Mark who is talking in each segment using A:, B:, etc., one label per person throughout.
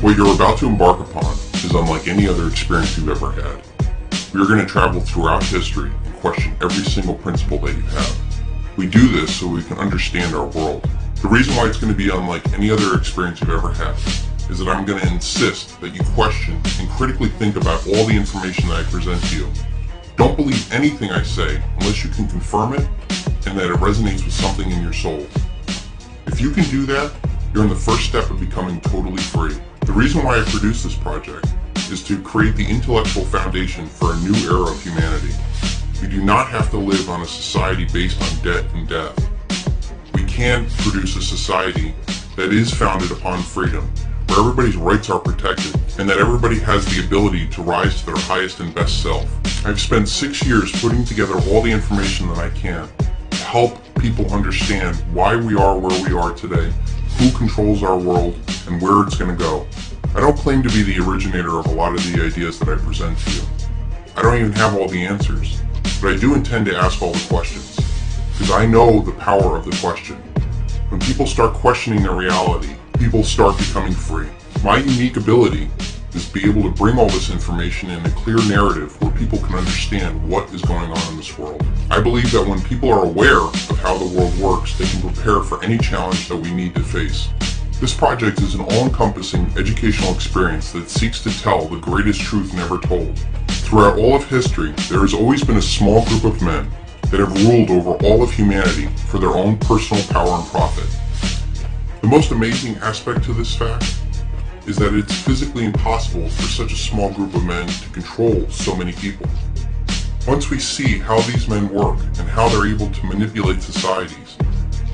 A: What you're about to embark upon is unlike any other experience you've ever had. We are going to travel throughout history and question every single principle that you have. We do this so we can understand our world. The reason why it's going to be unlike any other experience you've ever had is that I'm going to insist that you question and critically think about all the information that I present to you. Don't believe anything I say unless you can confirm it and that it resonates with something in your soul. If you can do that, you're in the first step of becoming totally free. The reason why I produced this project is to create the intellectual foundation for a new era of humanity. We do not have to live on a society based on debt and death. We can produce a society that is founded upon freedom, where everybody's rights are protected, and that everybody has the ability to rise to their highest and best self. I've spent 6 years putting together all the information that I can to help people understand why we are where we are today, who controls our world, and where it's going to go. I don't claim to be the originator of a lot of the ideas that I present to you. I don't even have all the answers, but I do intend to ask all the questions, because I know the power of the question. When people start questioning their reality, people start becoming free. My unique ability is to be able to bring all this information in a clear narrative where people can understand what is going on in this world. I believe that when people are aware of how the world works, they can prepare for any challenge that we need to face. This project is an all-encompassing educational experience that seeks to tell the greatest truth never told. Throughout all of history, there has always been a small group of men that have ruled over all of humanity for their own personal power and profit. The most amazing aspect to this fact is that it's physically impossible for such a small group of men to control so many people. Once we see how these men work and how they're able to manipulate societies,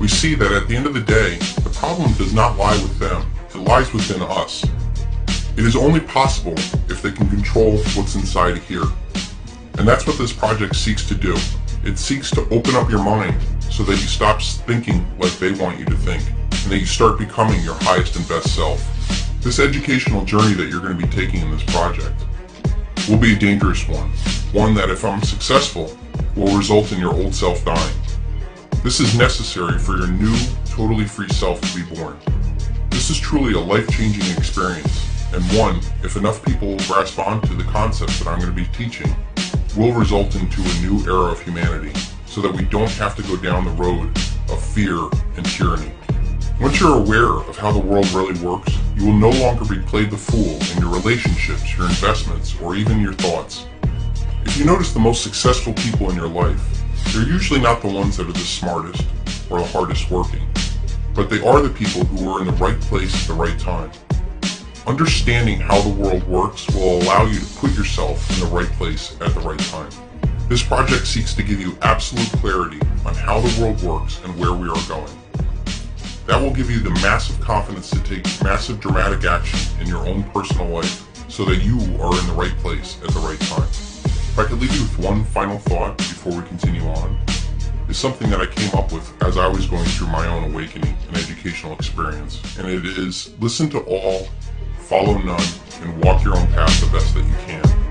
A: we see that at the end of the day, the problem does not lie with them, it lies within us. It is only possible if they can control what's inside here. And that's what this project seeks to do. It seeks to open up your mind so that you stop thinking like they want you to think, and that you start becoming your highest and best self. This educational journey that you're going to be taking in this project will be a dangerous one that if I'm successful will result in your old self dying. This is necessary for your new, totally free self to be born. This is truly a life-changing experience, and one, if enough people grasp onto the concepts that I'm going to be teaching, will result into a new era of humanity, so that we don't have to go down the road of fear and tyranny. Once you're aware of how the world really works, you will no longer be played the fool in your relationships, your investments, or even your thoughts. If you notice the most successful people in your life, they're usually not the ones that are the smartest or the hardest working, but they are the people who are in the right place at the right time. Understanding how the world works will allow you to put yourself in the right place at the right time. This project seeks to give you absolute clarity on how the world works and where we are going. That will give you the massive confidence to take massive dramatic action in your own personal life so that you are in the right place at the right time. If I could leave you with one final thought before we continue on, is something that I came up with as I was going through my own awakening and educational experience. And it is, listen to all, follow none, and walk your own path the best that you can.